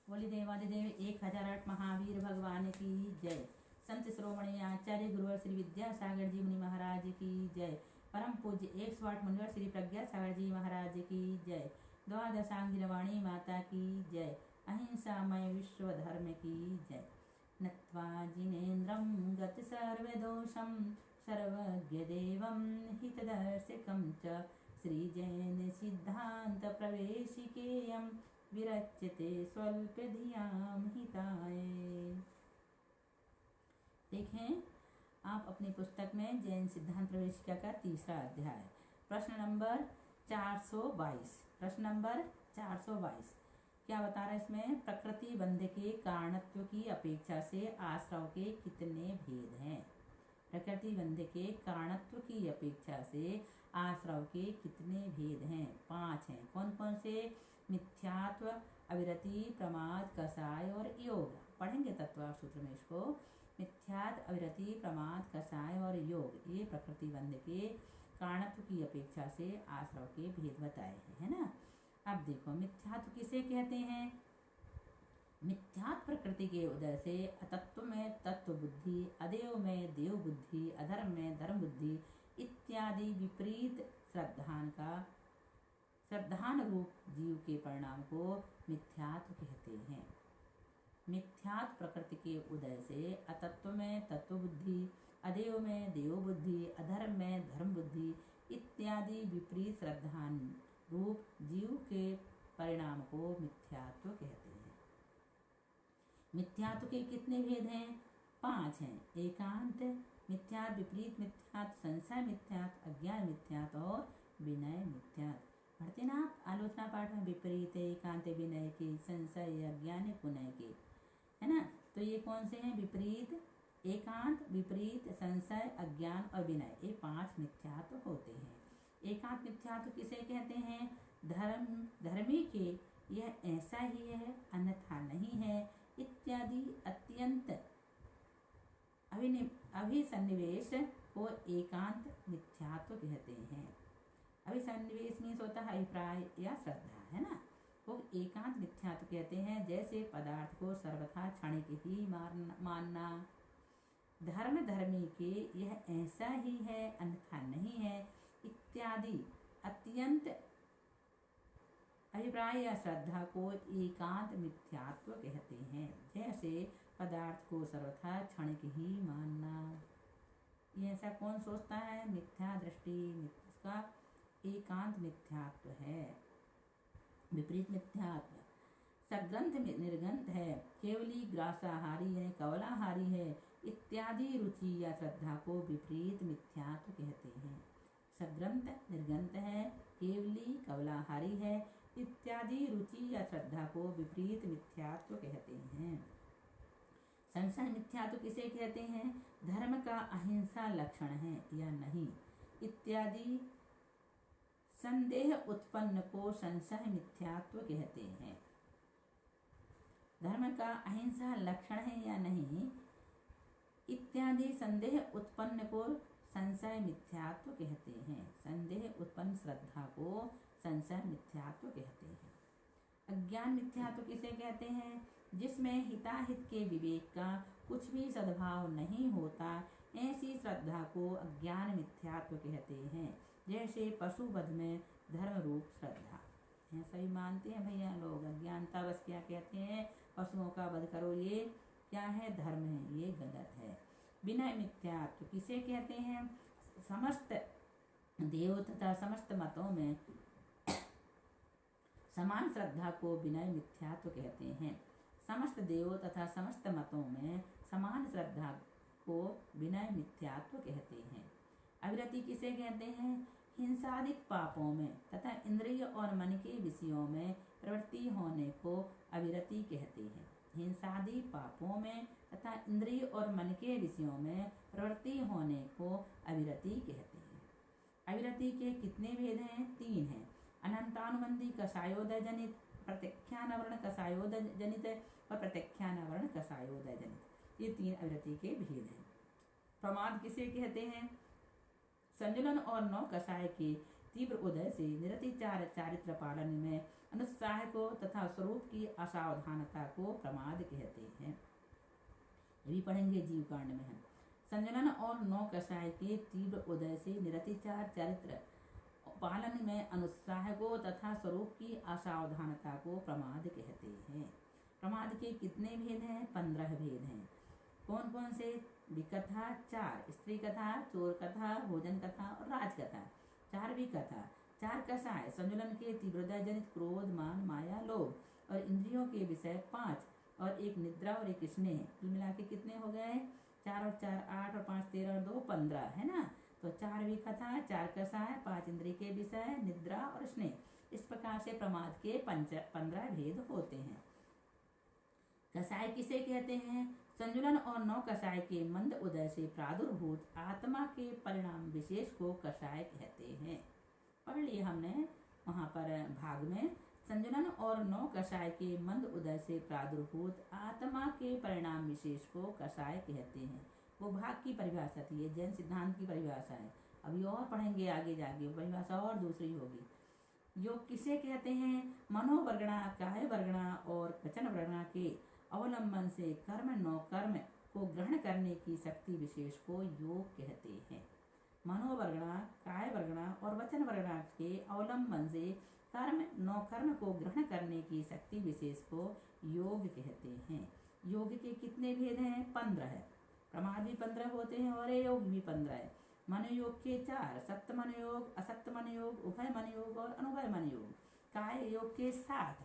बोली देवादिदेव 1008 महावीर भगवान की जय। संत श्रोमणी आचार्य गुरुवर श्री विद्यासागर जी मुनि महाराज की जय। परम पूज्य 108 मुनिवर श्री प्रज्ञा सागर जी महाराज की जय। द्वादशांगिरवाणी माता की जय। अहिंसामय विश्व धर्म की जय। नत्वा जिनेन्द्रं गत सर्वदोषं सर्वज्ञ देवं हितदर्शकं च श्रीजैन सिद्धांत प्रवेशिकेयं विरच्यते स्वल्पधियां हिताय। देखें आप अपनी पुस्तक में जैन सिद्धांत प्रवेशिका का तीसरा अध्याय प्रश्न नंबर 422। प्रश्न नंबर 422 क्या बता रहा है इसमें? प्रकृति बंध के कारणत्व की अपेक्षा से आश्रव के कितने भेद हैं? प्रकृति बंध के कारणत्व की अपेक्षा से आश्रव के कितने भेद हैं? 5 हैं। कौन कौन से? मिथ्यात्व, अविरति, प्रमाद, कसाय और योग। पढ़ेंगे तत्वार्थ सूत्र में इसको। मिथ्यात्व, अविरति, प्रमाद, कसाय और योग, ये प्रकृति बंध के कारणत्व की अपेक्षा से आश्रव के भेद बताए हैं, है ना। अब देखो मिथ्यात्व किसे कहते हैं? मिथ्यात्व प्रकृति के उदय से अतत्व में तत्व बुद्धि, अदेव में देव बुद्धि, अधर्म में धर्म बुद्धि इत्यादि विपरीत श्रद्धान रूप जीव के परिणाम को मिथ्यात्व कहते हैं। मिथ्यात्व प्रकृति के उदय से अतत्व में तत्व बुद्धि, अदेव में देव बुद्धि, अधर्म में धर्म बुद्धि इत्यादि विपरीत श्रद्धान रूप जीव के परिणाम को मिथ्यात्व कहते हैं। मिथ्यात्व के कितने भेद हैं? 5 हैं। एकांत मिथ्यात्व, विपरीत मिथ्यात्व, संशय मिथ्यात्व, अज्ञान मिथ्यात्व और विनय मिथ्यात्व। पढ़ते ना आप आलोचना पाठ में, विपरीत, एकांत, विनय के, संशय, अज्ञान, पुनः के, है ना। तो ये कौन से हैं? विपरीत, एकांत, विपरीत, संशय, अज्ञान और विनय, ये 5 मिथ्यात्व होते हैं। एकांत मिथ्यात्व किसे कहते हैं? धर्मी के यह ऐसा ही है अन्यथा नहीं है इत्यादि अत्यंत अभिसन्निवेश को एकांत मिथ्यात्व कहते हैं। अभिसन्निवेश मीन्स होता है अभिप्राय या श्रद्धा, है ना। वो एकांत मिथ्यात्व कहते हैं। जैसे पदार्थ को सर्वथा क्षणिक ही मानना, धर्मी के यह ऐसा ही है अन्यथा नहीं है इत्यादि अत्यंत अभिप्राय या श्रद्धा को एकांत मिथ्यात्व कहते हैं। जैसे पदार्थ को सर्वथा क्षणिक ही मानना, ये ऐसा कौन सोचता है? मिथ्या दृष्टि, इसका एकांत मिथ्यात्व है। विपरीत मिथ्यात्व सग्रंथ निर्गंथ है, केवली ग्रासाहारी है, कवलाहारी है इत्यादि रुचि या श्रद्धा को विपरीत मिथ्यात्व कहते हैं। सग्रंथ निर्गंथ है, केवली कवलाहारी है इत्यादि रुचि या श्रद्धा को विपरीत मिथ्यात्व कहते हैं। संशय मिथ्यात्व किसे कहते हैं? धर्म का अहिंसा लक्षण है या नहीं इत्यादि संदेह उत्पन्न को संशय मिथ्यात्व कहते हैं। धर्म का अहिंसा लक्षण है या नहीं इत्यादि संदेह उत्पन्न को संशय मिथ्यात्व कहते हैं। संदेह उत्पन्न श्रद्धा को संशय मिथ्यात्व कहते हैं। अज्ञान मिथ्यात्व किसे कहते हैं? जिसमें हिताहित के विवेक का कुछ भी सद्भाव नहीं होता, ऐसी श्रद्धा को अज्ञान मिथ्यात्व कहते हैं। जैसे पशुवध में धर्म रूप श्रद्धा, ऐसा ही मानते हैं भैया लोग। अज्ञानता बस क्या कहते हैं? पशुओं का वध करो, ये क्या है? धर्म है, ये गलत है। विनय मिथ्यात्व किसे कहते हैं? समस्त देव तथा समस्त मतों में समान श्रद्धा को विनय मिथ्यात्व कहते हैं। समस्त देवों तथा समस्त मतों में समान श्रद्धा को विनय मिथ्यात्व कहते हैं। अविरति किसे कहते हैं? हिंसादिक पापों में तथा इंद्रिय और मन के विषयों में प्रवृत्ति होने को अविरति कहते हैं। हिंसादि पापों में तथा इंद्रिय और मन के विषयों में प्रवृत्ति होने को अविरति कहते हैं। अविरति के कितने भेद हैं? 3 हैं। अनंतानुबंधी कषायोदय जनित, प्रत्यख्यानवरण कषायोदय जनित और प्रत्यख्यानवरण कषायोदय जनित, ये 3 अविरति के भेद हैं। प्रमाद किसे कहते हैं? संजुलन और 9 कषाय के तीव्र उदय से निरतिचार चारित्र पालन में अनुत्साह को तथा स्वरूप की असावधानता को प्रमाद कहते हैं। ये भी पढ़ेंगे जीव कांड में हम। संजनन और नौ कषाय के तीव्र उदय से निरतिचार चरित्र पालन में अनुत्साह को तथा स्वरूप की असावधानता को प्रमाद कहते हैं। प्रमाद के कितने भेद हैं? 15 भेद हैं। कौन कौन से? विकथा 4, स्त्री कथा, चोर कथा, भोजन कथा और राजकथा। 4 विकथा, 4 कषाय, संजुलन के तीव्रता जनित क्रोध, मान, माया, लोभ और इंद्रियों के विषय 5 और 1 निद्रा और 1 स्नेह। कुल मिला के कितने हो गए? 4 और 4 8 और 5 13 और 2 15 है ना। तो 4 विकथा, 4 कषाय, 5 इंद्रिय के विषय, निद्रा और स्नेह। इस प्रकार से प्रमाद के 15 भेद होते हैं। कषाय किसे कहते हैं? संजुलन और 9 कषाय के मंद उदय से प्रादुर्भूत आत्मा के परिणाम विशेष को कषाय कहते हैं। पढ़ लिए हमने वहाँ पर भाग में। संजुलन और 9 कषाय के मंद उदय से प्रादुर्भूत आत्मा के परिणाम विशेष को कषाय कहते हैं। वो भाग की परिभाषा थी, ये जैन सिद्धांत की परिभाषा है। अभी और पढ़ेंगे आगे जाके, परिभाषा और दूसरी होगी। योग किसे कहते हैं? मनोवर्गणा, काय वर्गणा और वचन वर्गणा के अवलंबन से कर्म 9 कर्म को ग्रहण करने की शक्ति विशेष को योग कहते हैं। मनोवर्गणा, काय वर्गणा और वचन वर्गणा के अवलंबन से कर्म 9 कर्म को ग्रहण करने की शक्ति विशेष को योग कहते हैं। योग के कितने भेद हैं? 15 है। प्रमाद भी 15 होते हैं और योग भी 15 है। मनोयोग के 4, सप्त मनोयोग, असक्त मनोयोग, उभय मनोयोग और अनुभय मनोयोग। काय योग के 7,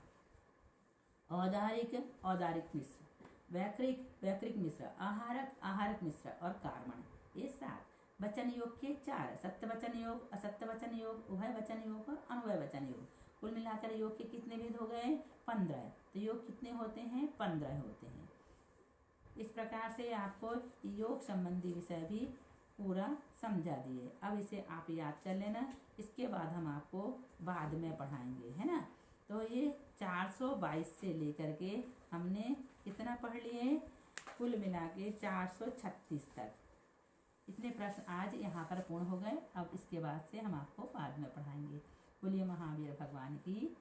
औदारिक, औदारिक मिश्र, वैकृक, वैकृक मिश्र, आहारक, आहारक मिश्र और कार्मण, ये 7। वचन योग के 4, सत्य वचन योग, असत्य वचन योग, उभय वचन योग और अनुभय वचन योग। कुल मिलाकर योग के कितने भेद हो गए? 15। तो योग कितने होते हैं? 15 होते हैं। इस प्रकार से आपको योग संबंधी विषय भी पूरा समझा दिए। अब इसे आप याद कर लेना, इसके बाद हम आपको बाद में पढ़ाएंगे, है ना। तो ये 422 से लेकर के हमने कितना पढ़ लिए? कुल मिला के 436 तक। इतने प्रश्न आज यहाँ पर पूर्ण हो गए। अब इसके बाद से हम आपको बाद में पढ़ाएंगे। बोलिए महावीर भगवान की